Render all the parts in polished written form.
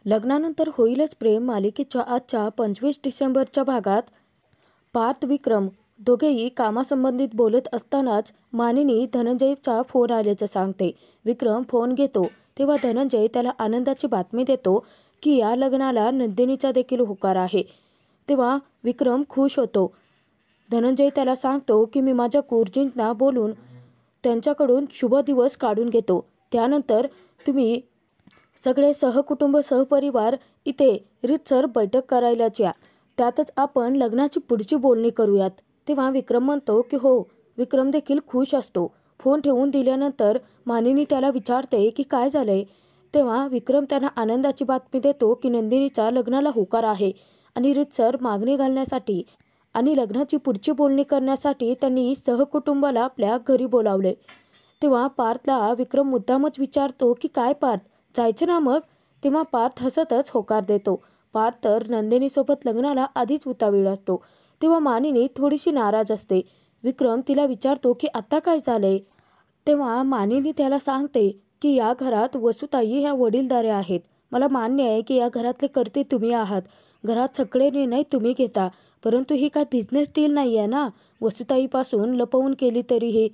लग्नानंतर होईलच प्रेम मालिकेच्या आजच्या 25 डिसेंबरच्या भागात पार्थ विक्रम दोघेही कामासंबंधित बोलत असतानाच मानिनी धनंजयचा फोन आल्याचं सांगते. विक्रम फोन घेतो तेव्हा धनंजय त्याला आनंदाची बातमी देतो की या लग्नाला नंदिनीचा देखील होकार आहे. तेव्हा विक्रम खुश होतो. धनंजय त्याला सांगतो की मी माझ्या गुरुजींना बोलून त्यांच्याकडून शुभ दिवस काढून घेतो. त्यानंतर तुम्ही सगळे सहकुटुंब सहपरिवार इथे रीतसर बैठक करायलाच या. त्यातच आपण लग्नाची पुढची बोलणी करूयात. तेव्हा विक्रम म्हणतो की हो. विक्रम देखील खुश असतो. फोन ठेवून दिल्यानंतर मानिनी त्याला विचारते की काय झालंय. तेव्हा विक्रम त्यांना आनंदाची बातमी देतो की नंदिनीचा लग्नाला होकार आहे आणि रीतसर मागणी घालण्यासाठी आणि लग्नाची पुढची बोलणी करण्यासाठी त्यांनी सहकुटुंबाला आपल्या घरी बोलावले. तेव्हा पार्थला विक्रम मुद्दामच विचारतो की काय पार्थ, जायचं ना मग. तेव्हा पार्थ हसतच होकार देतो. पार्थ तर नंदिनीसोबत लग्नाला आधीच उतावीळ असतो. तेव्हा मानिनी थोडीशी नाराज असते. विक्रम तिला विचारतो की आता काय झालंय. तेव्हा मानिनी त्याला सांगते की या घरात वसुताई ह्या वडीलधाऱ्या आहेत. मला मान्य आहे की या घरातले कर्ते तुम्ही आहात. घरात सगळे निर्णय तुम्ही घेता. परंतु ही काय बिझनेस डील नाही आहे ना. वसुताईपासून लपवून केली तरीही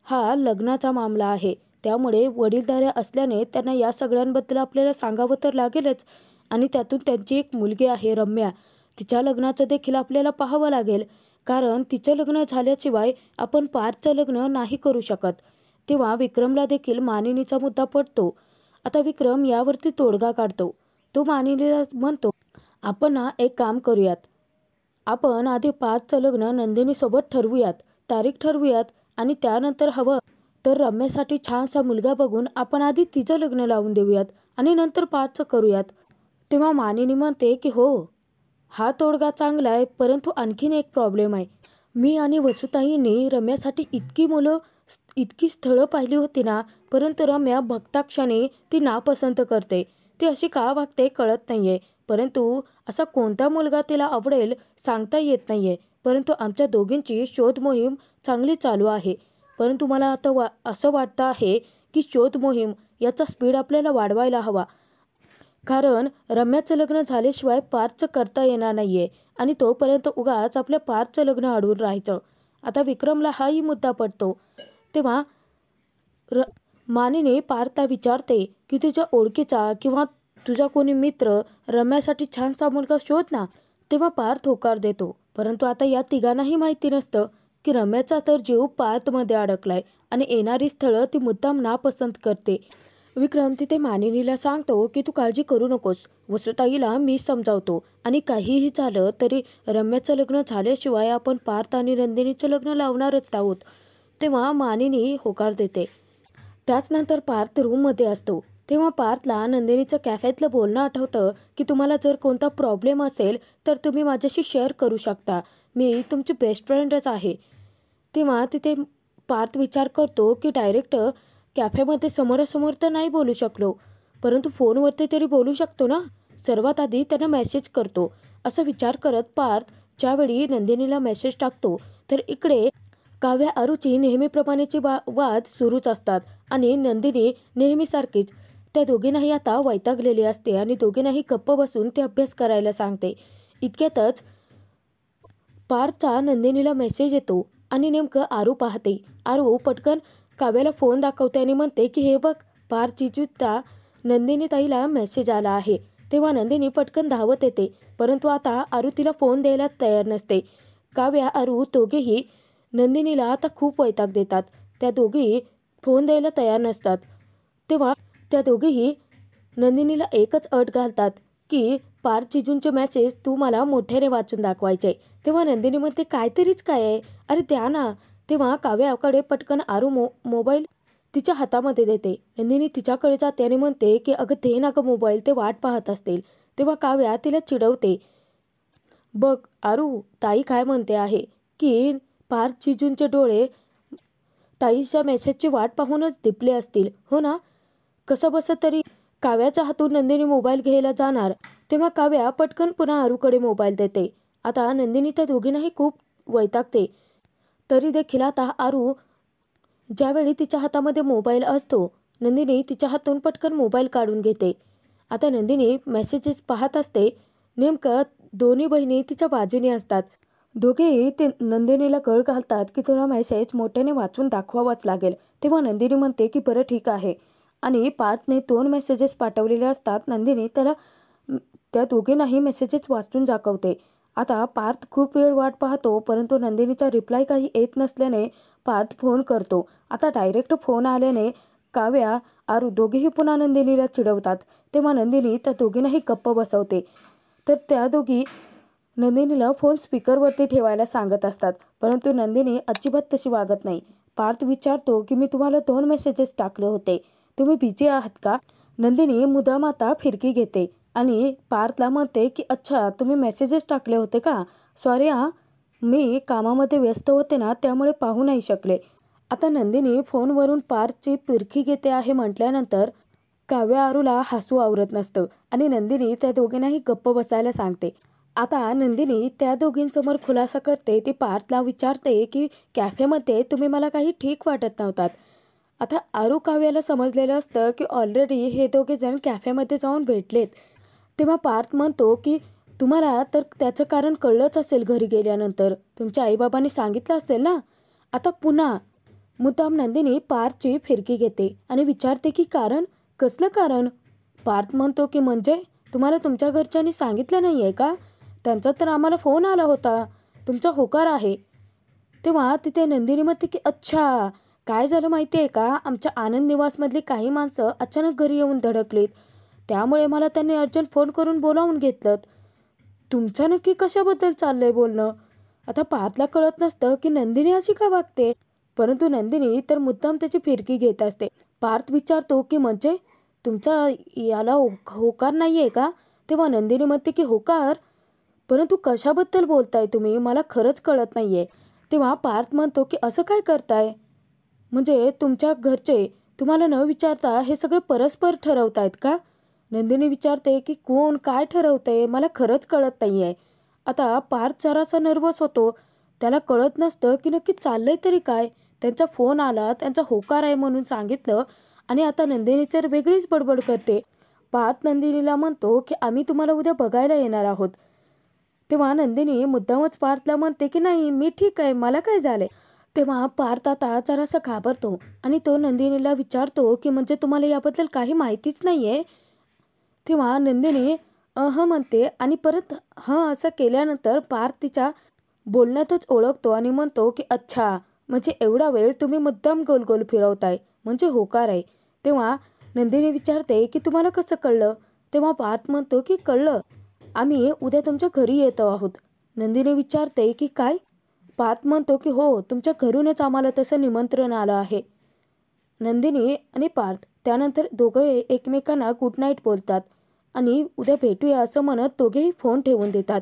हा लग्नाचा मामला आहे. त्यामुळे वडीलधाऱ्या असल्याने त्यांना या सगळ्यांबद्दल आपल्याला सांगावं तर लागेलच. आणि त्यातून त्यांची एक मुलगी आहे रम्या. तिच्या लग्नाचं देखील आपल्याला पाहावं लागेल. कारण तिचं लग्न झाल्याशिवाय आपण पार्थचं लग्न नाही करू शकत. तेव्हा विक्रमला देखील मानिनीचा मुद्दा पडतो. आता विक्रम यावरती तोडगा काढतो. तो मानिनीला म्हणतो, आपण ना एक काम करूयात. आपण आधी पार्थचं लग्न नंदिनीसोबत ठरवूयात. तारीख ठरवूयात आणि त्यानंतर हवं तर रम्यासाठी छानसा मुलगा बघून आपण आधी तिचं लग्न लावून देऊयात आणि नंतर पार्थचं करूयात. तेव्हा मानिनी म्हणते की हो, हा तोडगा चांगला आहे. परंतु आणखीन एक प्रॉब्लेम आहे. मी आणि वसुताईंनी रम्यासाठी इतकी स्थळं पाहिली होती ना. परंतु रम्या बघताक्षणी ती नापसंत करते. ती अशी का वागते कळत नाहीये. परंतु असा कोणता मुलगा तिला आवडेल सांगता येत नाहीये. परंतु आमच्या दोघींची शोध मोहीम चांगली चालू आहे. परंतु मला आता असं वाटतं आहे की शोध मोहीम याचा स्पीड आपल्याला वाढवायला हवा. कारण रम्याचं लग्न झाल्याशिवाय पार्थचं करता येणार नाहीये आणि तोपर्यंत उगाच आपल्या पार्थचं लग्न अडवून राहायचं. आता विक्रमला हाही मुद्दा पडतो. तेव्हा मानिनी पार्थला विचारते की तुझ्या ओळखीचा किंवा तुझा कोणी मित्र रम्यासाठी छानसा मुलगा शोध ना. तेव्हा पार्थ होकार देतो. परंतु आता या तिघांनाही माहिती नसतं की रम्याचा तर जीव पार्थमध्ये अडकलाय आणि येणारी स्थळं ती मुद्दाम नापसंत करते. विक्रम तिथे मानिनीला सांगतो की तू काळजी करू नकोस. वसुताईला मी समजावतो आणि काहीही झालं तरी रम्याचं लग्न झाल्याशिवाय आपण पार्थ आणि नंदिनीचं लग्न लावणारच आहोत. तेव्हा मानिनी होकार देते. त्याचनंतर पार्थ रूममध्ये असतो. तेव्हा पार्थला नंदिनीचं कॅफेतलं बोलणं आठवतं की तुम्हाला जर कोणता प्रॉब्लेम असेल तर तुम्ही माझ्याशी शेअर करू शकता. मी तुमची बेस्ट फ्रेंडच आहे. तेव्हा तिथे पार्थ विचार करतो की डायरेक्ट कॅफेमध्ये समोरासमोर तर नाही बोलू शकलो. परंतु फोनवरती तरी बोलू शकतो ना. सर्वात आधी त्यांना मेसेज करतो. असं विचार करत पार्थ ज्यावेळी नंदिनीला मेसेज टाकतो तर इकडे काव्या आरुची नेहमीप्रमाणेची वाद सुरूच असतात आणि नंदिनी नेहमीसारखीच त्या दोघींनाही आता वैतागलेली असते आणि दोघींनाही गप्प बसून ते अभ्यास करायला सांगते. इतक्यातच पार्थचा नंदिनीला मेसेज येतो आणि नेमकं आरू पाहते. आरू पटकन काव्याला फोन दाखवते आणि म्हणते की हे बघ, पार्थ जिजूचा नंदिनी ताईला मेसेज आला आहे. तेव्हा नंदिनी पटकन धावत येते. परंतु आता आरू तिला फोन द्यायला तयार नसते. काव्या आरू दोघेही नंदिनीला आता खूप वैताग देतात. त्या दोघी फोन द्यायला तयार नसतात. तेव्हा त्या दोघीही नंदिनीला एकच अट घालतात की पार्थ जिजूंचे मेसेज तू मला मोठ्याने वाचून दाखवायचे. तेव्हा नंदिनी म्हणते काहीतरीच काय आहे, अरे द्या ना. तेव्हा काव्याकडे पटकन आरू मोबाईल तिच्या हातामध्ये देते. नंदिनी तिच्याकडे जाते आणि म्हणते की अगं दे ना गं मोबाईल, ते वाट पाहत असतील. तेव्हा काव्या तिला चिडवते, बघ आरू, ताई काय म्हणते आहे की पार्थ जिजूंचे डोळे ताईच्या मेसेजची वाट पाहूनच दिपले असतील, हो ना. कसं बसं तरी काव्याच्या हातून नंदिनी मोबाईल घ्यायला जाणार. तेव्हा काव्या पटकन पुन्हा आरूकडे मोबाईल देते. आता नंदिनी त्या दोघींनाही खूप वैतागते. तरी देखील आता आरू ज्यावेळी तिच्या हातामध्ये मोबाईल असतो, नंदिनी तिच्या हातून पटकन मोबाईल काढून घेते आता नंदिनी मेसेजेस पाहत असते. नेमकं दोन्ही बहिणी तिच्या बाजूने असतात. दोघेही ते नंदिनीला कळ घालतात की तुला मेसेज मोठ्याने वाचून दाखवावाच लागेल. तेव्हा नंदिनी म्हणते की बरं ठीक आहे. आणि पार्थने 2 मेसेजेस पाठवलेले असतात. नंदिनी त्याला त्या दोघींनाही मेसेजेस वाचून दाखवते. आता पार्थ खूप वेळ वाट पाहतो, परंतु नंदिनीचा रिप्लाय काही येत नसल्याने पार्थ फोन करतो. आता डायरेक्ट फोन आल्याने काव्या, आरू दोघेही पुन्हा नंदिनीला चिडवतात. तेव्हा नंदिनी त्या दोघींनाही गप्प बसवते. तर त्या दोघी नंदिनीला फोन स्पीकरवरती ठेवायला सांगत असतात, परंतु नंदिनी अजिबात तशी वागत नाही. पार्थ विचारतो की मी तुम्हाला 2 मेसेजेस टाकले होते, तुम्ही बिझी आहात का? नंदिनी मुद्दाम आता फिरकी घेते आणि पार्थला म्हणते की अच्छा, तुम्ही मेसेजेस टाकले होते का? सॉरी हां, मी कामामध्ये व्यस्त होते ना, त्यामुळे पाहू नाही शकले. आता नंदिनी फोनवरून पार्थची फिरकी घेते आहे म्हटल्यानंतर काव्या आरूला हसू आवरत नसतं आणि नंदिनी त्या दोघींनाही गप्प बसायला सांगते. आता नंदिनी त्या दोघींसमोर खुलासा करते. ती पार्थला विचारते की कॅफेमध्ये तुम्ही मला काही ठीक वाटत नव्हतात. आता आरू काव्याला समजलेलं असतं की ऑलरेडी हे दोघे जण कॅफेमध्ये जाऊन भेटलेत. तेव्हा पार्थ म्हणतो की तुम्हाला तर त्याचं कारण कळलंच असेल, घरी गेल्यानंतर तुमच्या आईबाबांनी सांगितलं असेल ना. आता पुन्हा मुद्दाम नंदिनी पार्थची फिरकी घेते आणि विचारते की कारण? कसलं कारण? पार्थ म्हणतो की म्हणजे तुम्हाला तुमच्या घरच्यांनी सांगितलं नाही आहे का? त्यांचा तर आम्हाला फोन आला होता, तुमचा होकार आहे. तेव्हा तिथे नंदिनी म्हणते की अच्छा, काय झालं माहिती आहे का, आमच्या आनंद निवासमधली काही माणसं अचानक घरी येऊन धडकलीत, त्यामुळे मला त्यांनी अर्जंट फोन करून बोलावून घेतलं. तुमचं नक्की कशाबद्दल चाललंय बोलणं? आता पार्थला कळत नसतं की नंदिनी अशी का वागते, परंतु नंदिनी तर मुद्दाम त्याची फिरकी घेत असते. पार्थ विचारतो की म्हणजे तुमचा याला होकार नाही आहे का? तेव्हा नंदिनी म्हणते की होकार? परंतु कशाबद्दल बोलताय तुम्ही, मला खरंच कळत नाही आहे. तेव्हा पार्थ म्हणतो की असं काय करताय, म्हणजे तुमच्या घरचे तुम्हाला न विचारता हे सगळं परस्पर ठरवतायत का? नंदिनी विचारते की कोण काय ठरवतंय, मला खरंच कळत नाही आहे. आता पार्थ जरासा नर्वस होतो. त्याला कळत नसतं की नक्की चाललंय तरी काय. त्यांचा फोन आला, त्यांचा होकार आहे म्हणून सांगितलं आणि आता नंदिनी तर वेगळीच बडबड करते. पार्थ नंदिनीला म्हणतो की आम्ही तुम्हाला उद्या बघायला येणार आहोत. तेव्हा नंदिनी मुद्दामच पार्थला म्हणते की नाही, मी ठीक आहे, मला काय झालंय. तेव्हा पार्थ आता जरासा घाबरतो आणि तो नंदिनीला विचारतो की म्हणजे तुम्हाला याबद्दल काही माहितीच नाही आहे. तेव्हा नंदिनी म्हणते आणि परत असं केल्यानंतर पार्थ तिच्या बोलण्यातच ओळखतो आणि म्हणतो की अच्छा, म्हणजे एवढा वेळ तुम्ही मुद्दाम गोल गोल फिरवताय, म्हणजे होकार आहे. तेव्हा नंदिनी विचारते की तुम्हाला कसं कळलं? तेव्हा पार्थ म्हणतो की कळलं, आम्ही उद्या तुमच्या घरी येतो आहोत. नंदिनी विचारते की काय? पार्थ म्हणतो की हो, तुमच्या घरूनच आम्हाला तसं निमंत्रण आलं आहे. नंदिनी आणि पार्थ त्यानंतर दोघे एकमेकांना गुड नाईट बोलतात आणि उद्या भेटूया असं म्हणत दोघेही फोन ठेवून देतात.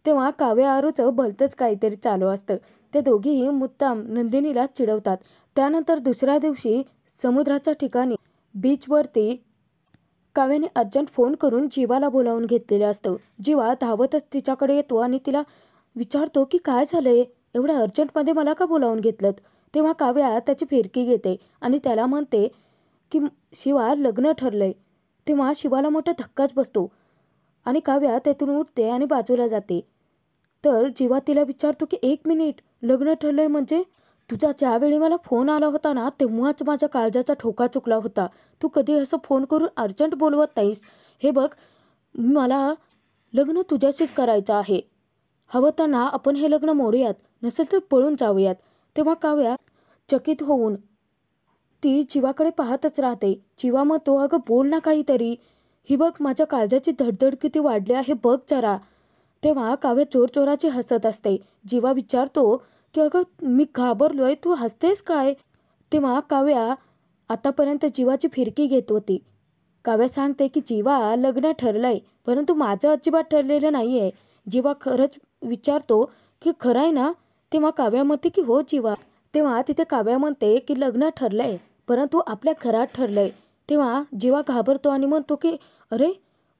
तेव्हा काव्या आरूचं भलतंच काहीतरी चालू असतं. ते दोघेही मुद्दाम नंदिनीला चिडवतात. त्यानंतर दुसऱ्या दिवशी समुद्राच्या ठिकाणी बीचवरती काव्याने अर्जंट फोन करून जीवाला बोलावून घेतलेलं असतं. जीवा धावतच तिच्याकडे येतो आणि तिला विचारतो की काय झालंय, एवढ्या अर्जंटमध्ये मला का बोलावून घेतलं? तेव्हा काव्या त्याची फिरकी घेते आणि त्याला म्हणते की शिवा, लग्न ठरलंय. तेव्हा शिवाला मोठा धक्काच बसतो आणि काव्या त्यातून उठते आणि बाजूला जाते. तर जीवा तिला विचारतो की 1 मिनिट, लग्न ठरलंय म्हणजे? तुझा ज्यावेळी मला फोन आला होता ना, तेव्हाच माझ्या काळजाचा ठोका चुकला होता. तू कधी असं फोन करून अर्जंट बोलवत नाहीस. हे बघ, मला लग्न तुझ्याशीच करायचं आहे. हवं तर ना आपण हे लग्न मोडूयात, नसेल तर पळून जाऊयात. तेव्हा काव्या चकित होऊन ती जीवाकडे पाहतच राहते. जीवा म्हणतो अगं बोल ना काहीतरी, ही बघ माझ्या काळजाची धडधड किती वाढली आहे बघ जरा. तेव्हा काव्या चोरचोराची हसत असते. जीवा विचारतो की अगं मी घाबरलोय, तू हसतेस काय? तेव्हा काव्या आतापर्यंत जीवाची फिरकी घेत होती. काव्या सांगते की जीवा, लग्न ठरलंय, परंतु माझं अजिबात ठरलेलं नाही आहे. जीवा खरंच विचारतो की खरं आहे ना? तेव्हा काव्या म्हणते की हो जीवा. तेव्हा तिथे काव्या म्हणते की लग्न ठरलंय, परंतु आपल्या घरात ठरलंय. तेव्हा जीवा घाबरतो आणि म्हणतो की अरे,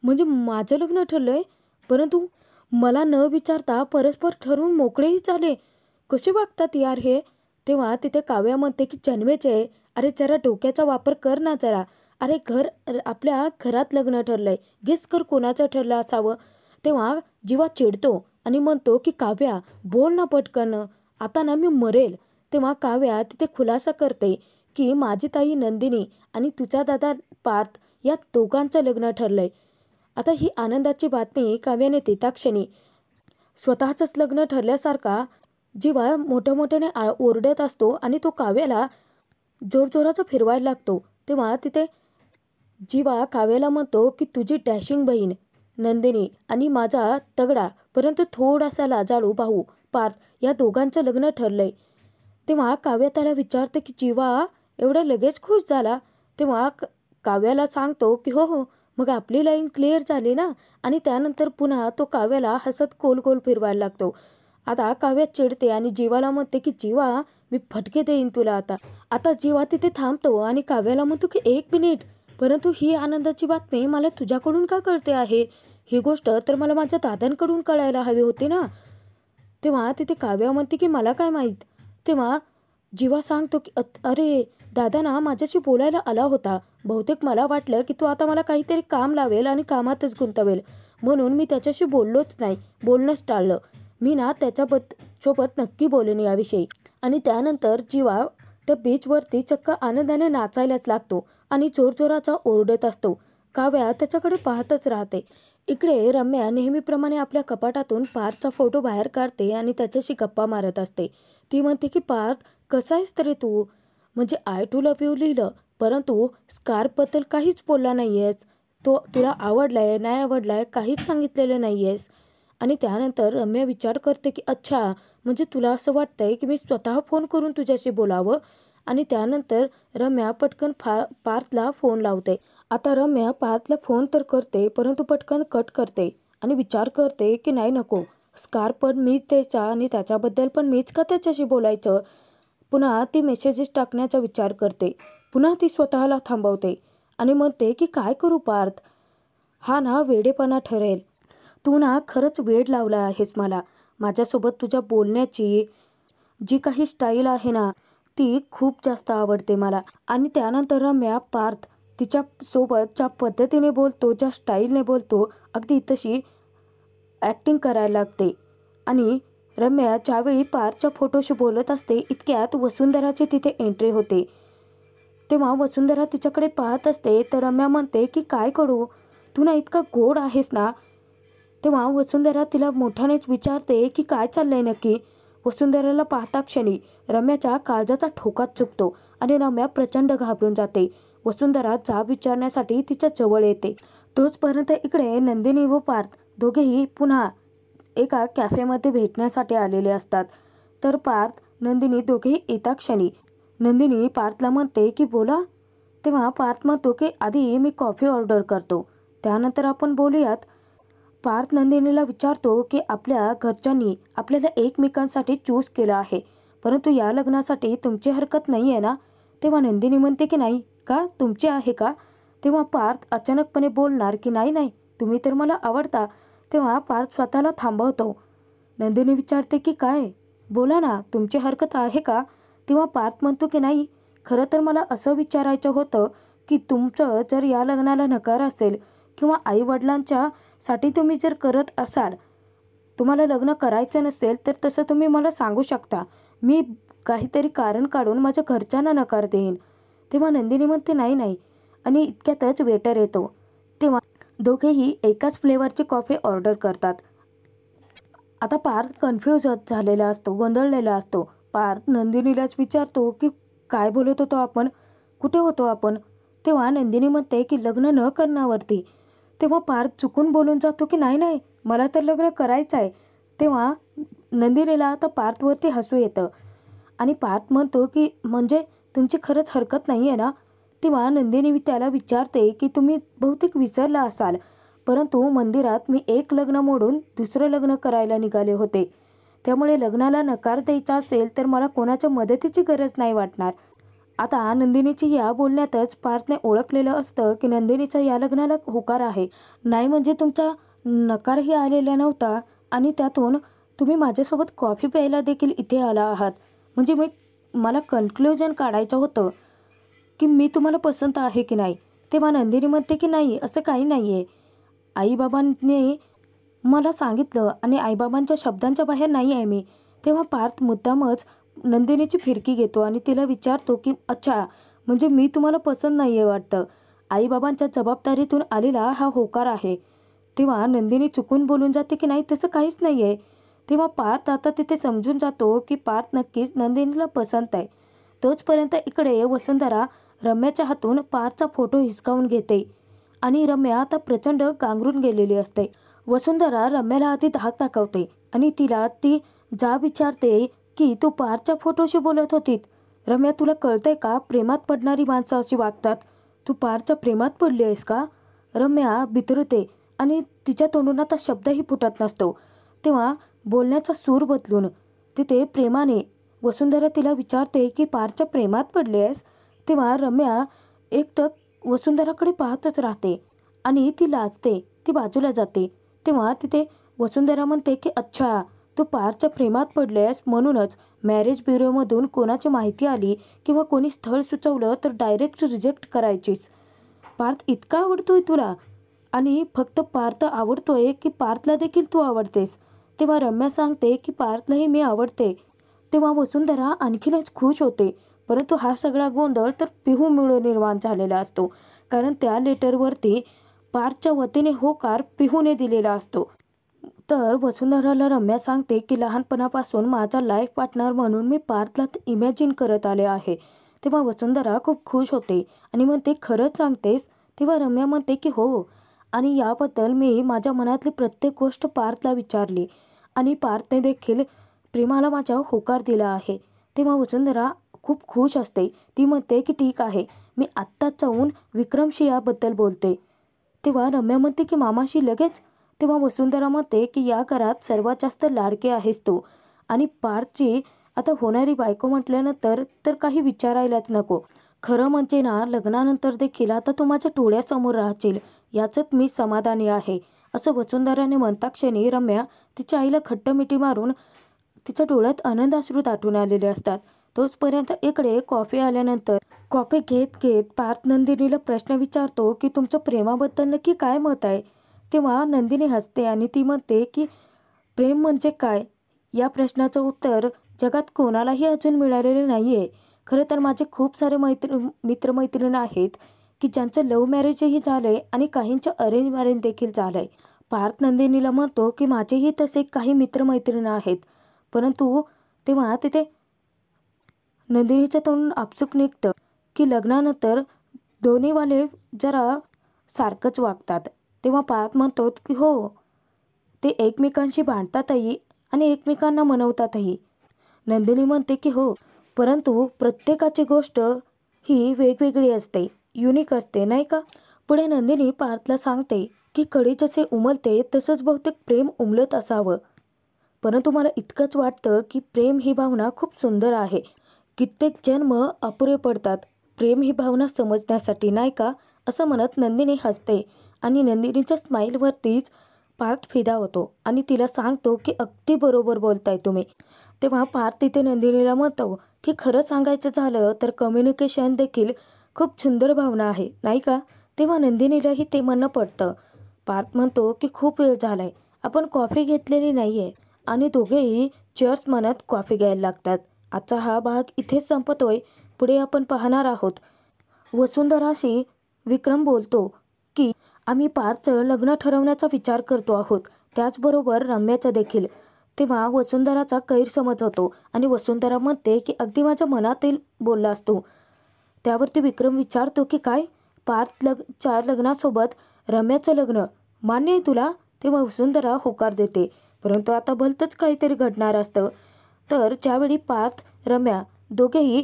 म्हणजे माझं लग्न ठरलंय, परंतु मला न विचारता परस्पर ठरवून मोकळेही झाले, कसे वागतात यार हे. तेव्हा तिथे काव्या म्हणते की जन्मेचे, अरे जरा डोक्याचा वापर कर ना जरा. अरे आपल्या घरात लग्न ठरलंय, गेस कर कोणाचं ठरलं असावं. तेव्हा जीवा चिडतो आणि म्हणतो की काव्या बोल ना पटकन, आता ना मी मरेल. तेव्हा काव्या तिथे खुलासा करते की माझी ताई नंदिनी आणि तुझा दादा पार्थ या दोघांचं लग्न ठरलंय. आता ही आनंदाची बातमी काव्याने देताक्षणी स्वतःचंच लग्न ठरल्यासारखा जीवा मोठ्याने ओरडत असतो आणि तो काव्याला जोरजोराचा फिरवायला लागतो. तेव्हा तिथे जीवा काव्याला म्हणतो की तुझी डॅशिंग बहीण नंदिनी आणि माझा तगडा परंतु थोडासा लाजाळू भाऊ पार्थ या दोघांचं लग्न ठरलंय. तेव्हा काव्या त्याला विचारते की जीवा एवढं लगेच खुश झाला. तेव्हा काव्याला सांगतो की हो हो, मग आपली लाईन क्लिअर झाली ना. आणि त्यानंतर पुन्हा तो काव्याला हसत गोल गोल फिरवायला लागतो. आता काव्या चिडते आणि जीवाला म्हणते की जीवा मी फटके देईन तुला आता. आता जीवा तिथे थांबतो आणि काव्याला म्हणतो की 1 मिनिट, परंतु ही आनंदाची बातमी मला तुझ्याकडून का कळते आहे? ही गोष्ट तर मला माझ्या दादांकडून कळायला हवी होती ना. तेव्हा तिथे काव्या म्हणते की मला काय माहीत. तेव्हा जीवा सांगतो की अरे दादा ना माझ्याशी बोलायला आला होता. बहुतेक मला वाटलं की तू आता मला काहीतरी काम लावेल आणि कामातच गुंतवेल, म्हणून मी त्याच्याशी बोललोच नाही, बोलणंच टाळलं. मी ना सोबत नक्की बोलेन याविषयी. आणि त्यानंतर जीवा त्या बीचवरती चक्क आनंदाने नाचायलाच लागतो आणि जोरजोराचा ओरडत असतो. काव्या त्याच्याकडे पाहतच राहते. इकडे रम्या नेहमीप्रमाणे आपल्या कपाटातून पार्थचा फोटो बाहेर काढते आणि त्याच्याशी गप्पा मारत असते. ती म्हणते की पार्थ कसा आहेस तरी तू? म्हणजे आय टू लव्ह यू लिहिलं, परंतु स्कार्फबद्दल काहीच बोलला नाही आहेस. तो तुला आवडलाय नाही आवडलाय काहीच सांगितलेलं नाही आहेस. आणि त्यानंतर रम्या विचार करते की अच्छा, म्हणजे तुला असं वाटतंय की मी स्वतः फोन करून तुझ्याशी बोलावं. आणि त्यानंतर रम्या पटकन पार्थला फोन लावते. आता रम्या पार्थला फोन तर करते, परंतु पटकन कट करते आणि विचार करते की नाही नको, स्कार्फ पण मीच द्यायचा आणि त्याच्याबद्दल पण मीच का त्याच्याशी बोलायचं. पुन्हा ती मेसेजेस टाकण्याचा विचार करते. पुन्हा ती स्वतःला थांबवते आणि म्हणते की काय करू पार्थ, हा ना वेडेपणा ठरेल. तू ना खरंच वेड लावला आहेस मला. माझ्यासोबत तुझ्या बोलण्याची जी काही स्टाईल आहे ना ती खूप जास्त आवडते मला. आणि त्यानंतर रम्या पार्थ तिच्यासोबत ज्या पद्धतीने बोलतो, ज्या स्टाईलने बोलतो, अगदी तशी ॲक्टिंग करायला लागते. आणि रम्या ज्यावेळी पार्थच्या फोटोशी बोलत असते इतक्यात वसुंधराची तिथे एंट्री होते. तेव्हा वसुंधरा तिच्याकडे पाहत असते तर रम्या म्हणते की काय करू, तू ना इतका गोड आहेस ना. तेव्हा वसुंधरा तिला मोठ्यानेच विचारते की काय चाललंय नक्की. वसुंधराला पाहता क्षणी रम्याच्या काळजाचा ठोकाच चुकतो आणि रम्या प्रचंड घाबरून जाते. वसुंधरा जाब विचारण्यासाठी तिच्या जवळ येते. तोचपर्यंत इकडे नंदिनी व पार्थ दोघेही पुन्हा एका कॅफेमध्ये भेटण्यासाठी आलेले असतात. तर पार्थ नंदिनी दोघेही येता क्षणी नंदिनी पार्थला म्हणते की बोला. तेव्हा पार्थ म्हणतो की आधी मी कॉफी ऑर्डर करतो, त्यानंतर आपण बोलूयात. पार्थ नंदिनीला विचारतो की आपल्या घरच्यांनी आपल्याला एकमेकांसाठी चूज केलं आहे, परंतु या लग्नासाठी तुमची हरकत नाही आहे ना. तेव्हा नंदिनी म्हणते की नाही का, तुमची आहे का. तेव्हा पार्थ अचानकपणे बोलणार की नाही नाही, तुम्ही तर मला आवडता. तेव्हा पार्थ स्वतःला थांबवतो. नंदिनी विचारते की काय, बोला ना तुमची हरकत आहे का. तेव्हा पार्थ म्हणतो की नाही, खरं तर मला असं विचारायचं होतं की तुमचं जर या लग्नाला नकार असेल किंवा आईवडिलांच्या साठी तुम्ही जर करत असाल, तुम्हाला लग्न करायचं नसेल तर तसं तुम्ही मला सांगू शकता, मी काहीतरी कारण काढून माझ्या घरच्यांना नकार देईन. तेव्हा नंदिनी म्हणते नाही नाही. आणि इतक्यातच वेटर येतो. तेव्हा दोघेही एकाच फ्लेवरची कॉफी ऑर्डर करतात. आता पार्थ कन्फ्यूज झालेला असतो, गोंधळलेला असतो. पार्थ नंदिनीलाच विचारतो की काय बोलत होतो आपण, कुठे होतो आपण. तेव्हा नंदिनी म्हणते की लग्न न करण्यावरती. तेव्हा पार्थ चुकून बोलून जातो की नाही नाही, मला तर लग्न करायचं आहे. तेव्हा नंदिनीला आता पार्थवरती हसू येतं आणि पार्थ म्हणतो की म्हणजे तुमची खरंच हरकत नाही आहे ना. तेव्हा नंदिनी त्याला विचारते की तुम्ही बहुतेक विसरला असाल, परंतु मंदिरात मी एक लग्न मोडून दुसरं लग्न करायला निघाले होते, त्यामुळे लग्नाला नकार द्यायचा असेल तर मला कोणाच्या मदतीची गरज नाही वाटणार. आता नंदिनीची या बोलण्यातच पार्थने ओळखलेलं असतं की नंदिनीच्या या लग्नाला होकार आहे. नाही म्हणजे तुमचा नकारही आलेला नव्हता आणि त्यातून तुम्ही माझ्यासोबत कॉफी प्यायला देखील इथे आला आहात. म्हणजे मला कन्क्ल्युजन काढायचं होतं की मी तुम्हाला पसंत आहे की नाही. तेव्हा नंदिनी म्हणते की नाही, असं काही नाही आहे. आईबाबांनी मला सांगितलं आणि आईबाबांच्या शब्दांच्या बाहेर नाही आहे मी. तेव्हा पार्थ मुद्दामच नंदिनीची फिरकी घेतो आणि तिला विचारतो की अच्छा, म्हणजे मी तुम्हाला पसंत नाही आहे वाटतं. आईबाबांच्या जबाबदारीतून आलेला हा होकार आहे. तेव्हा नंदिनी चुकून बोलून जाते की नाही, तसं काहीच नाही आहे. तेव्हा पार्थ आता तिथे समजून जातो की पार्थ नक्कीच नंदिनीला पसंत आहे. तोचपर्यंत इकडे वसुंधरा रम्याच्या हातून पार्थचा फोटो हिसकावून घेते आणि रम्या आता प्रचंड गांगरून गेलेली असते. वसुंधरा रम्याला आधी धाक दाखवते आणि तिला ती विचारते की तू पार्थच्या फोटोशी बोलत होतीत. रम्या, तुला कळतंय का, प्रेमात पडणारी माणसं अशी वागतात. तू पार्थच्या प्रेमात पडली आहेस का? रम्या बिथरते आणि तिच्या तोंडून आता शब्दही फुटत नसतो. तेव्हा बोलण्याचा सूर बदलून तिथे प्रेमाने वसुंधरा तिला विचारते की पार्थच्या प्रेमात पडली आहेस. तेव्हा रम्या एकटक वसुंधराकडे पाहतच राहते आणि ती लाजते, ती बाजूला जाते. तेव्हा तिथे वसुंधरा म्हणते की अच्छा, तू पार्थच्या प्रेमात पडली आहेस, म्हणूनच मॅरेज ब्युरोमधून कोणाची माहिती आली किंवा कोणी स्थळ सुचवलं तर डायरेक्ट रिजेक्ट करायचीस. पार्थ इतका आवडतोय तुला आणि फक्त पार्थ आवडतोय की पार्थला देखील तू आवडतेस? तेव्हा रम्या सांगते की पार्थलाही मी आवडते. तेव्हा वसुंधरा आणखीनच खुश होते. परंतु हा सगळा गोंधळ तर पिहूमुळे निर्माण झालेला असतो, कारण त्या लेटरवरती पार्थच्या वतीने होकार पिहूने दिलेला असतो. तर वसुंधराला रम्या सांगते की लहानपणापासून माझा लाईफ पार्टनर म्हणून मी पार्थला इमॅजिन करत आले आहे. तेव्हा वसुंधरा खूप खुश होते आणि म्हणते खरंच सांगतेस? तेव्हा रम्या म्हणते की हो, आणि याबद्दल मी माझ्या मनातली प्रत्येक गोष्ट पार्थला विचारली आणि पार्थने देखील प्रेमाला माझ्या होकार दिला आहे. तेव्हा वसुंधरा खूप खुश असते. ती म्हणते की ठीक आहे, मी आत्ताच जाऊन विक्रमशी याबद्दल बोलते. तेव्हा रम्या म्हणते की मामाशी लगेच? तेव्हा वसुंधरा म्हणते की या घरात सर्वात जास्त लाडके आहेस तू आणि पार्थची आता होणारी बायको म्हटल्यानंतर तर काही विचारायलाच नको. खरं म्हणजे ना, लग्नानंतर देखील आता तू माझ्या डोळ्यासमोर राहशील याचंच मी समाधानी आहे, असं वसुंधराने म्हणता क्षणी रम्या तिच्या आईला खट्ट मिठी मारून तिच्या डोळ्यात आनंदाश्रू दाटून आलेले असतात. तोचपर्यंत इकडे कॉफी आल्यानंतर कॉफी घेत घेत पार्थ नंदिनीला प्रश्न विचारतो की तुमचं प्रेमाबद्दल नक्की काय मत आहे? तेव्हा नंदिनी हसते आणि ती म्हणते की प्रेम म्हणजे काय, या प्रश्नाचं उत्तर जगात कोणालाही अजून मिळालेलं नाही आहे. खरं तर माझे खूप सारे मित्रमैत्रिणी आहेत की ज्यांचं लव्ह मॅरेजही झालं आहे आणि काहींचं अरेंज मॅरेज देखील झालं आहे. पार्थ नंदिनीला म्हणतो की माझेही तसे काही मित्रमैत्रिणी आहेत. परंतु तेव्हा तिथे नंदिनीच्या तोंडून आपसूक निघतं की लग्नानंतर दोन्हीवाले जरा सारखंच वागतात. तेव्हा पार्थ म्हणतो की हो, ते एकमेकांशी भांडतातही आणि एकमेकांना मनवतातही. नंदिनी म्हणते की हो, परंतु प्रत्येकाची गोष्ट ही वेगवेगळी असते, युनिक असते, नाही का? पुढे नंदिनी पार्थला सांगते की कढी जसे उमलते तसंच बहुतेक प्रेम उमलत असावं. परंतु मला इतकंच वाटतं की प्रेम ही भावना खूप सुंदर आहे. कित्येक जन्म अपुरे पडतात प्रेम ही भावना समजण्यासाठी, नाही का? असं म्हणत नंदिनी हसते आणि नंदिनीच्या स्माईलवरतीच पार्थ फिदा होतो आणि तिला सांगतो की अगदी बरोबर बोलताय तुम्ही. तेव्हा पार्थ तिथे नंदिनीला म्हणतो की खरं सांगायचं झालं तर कम्युनिकेशन देखील खूप सुंदर भावना आहे, नाही का? तेव्हा नंदिनीलाही ते म्हणणं पडतं. पार्थ म्हणतो की खूप वेळ झालाय, आपण कॉफी घेतलेली नाही आहे आणि दोघेही चर्स म्हणत कॉफी घ्यायला लागतात. आजचा हा भाग इथेच संपतोय. पुढे आपण पाहणार आहोत वसुंधराशी विक्रम बोलतो की आम्ही पार्थचं लग्न ठरवण्याचा विचार करतो आहोत, त्याचबरोबर रम्याचं देखील. तेव्हा वसुंधराचा गैरसमज होतो आणि वसुंधरा म्हणते की अगदी माझ्या मनातील बोललास तू. त्यावरती विक्रम विचारतो की काय, पार्थच्या लग्नासोबत रम्याचं लग्न मान्य आहे तुला? तेव्हा वसुंधरा होकार देते. परंतु आता भलतंच काहीतरी घडणार असतं. तर ज्यावेळी पार्थ रम्या दोघेही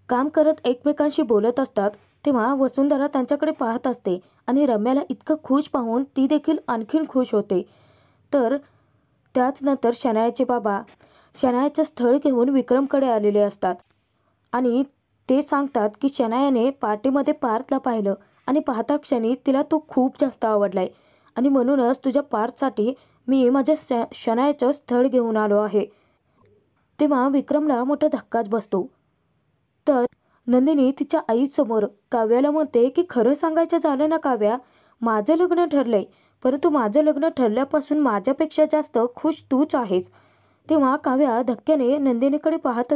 काम करत एकमेकांशी बोलत असतात तेव्हा वसुंधरा त्यांच्याकडे पाहत असते आणि रम्याला इतकं खुश पाहून ती देखील आणखीन खुश होते. तर त्याचनंतर शनायाचे बाबा शनायाचं स्थळ घेऊन विक्रमकडे आलेले असतात आणि ते सांगतात की शनायाने पार्टीमध्ये पार्थला पाहिलं आणि पाहता क्षणी तिला तो खूप जास्त आवडलाय आणि म्हणूनच तुझ्या पार्थसाठी मी माझ्या शनायाचं स्थळ घेऊन आलो आहे. तेव्हा विक्रमला मोठा धक्काच बसतो. तर नंदिनी तिच्या आईसमोर काव्याला म्हणते की खरं सांगायचं झालं ना काव्या, माझं लग्न ठरलंय, परंतु माझं लग्न ठरल्यापासून माझ्यापेक्षा जास्त खुश तूच आहेस. तेव्हा काव्या धक्क्याने नंदिनीकडे पाहतच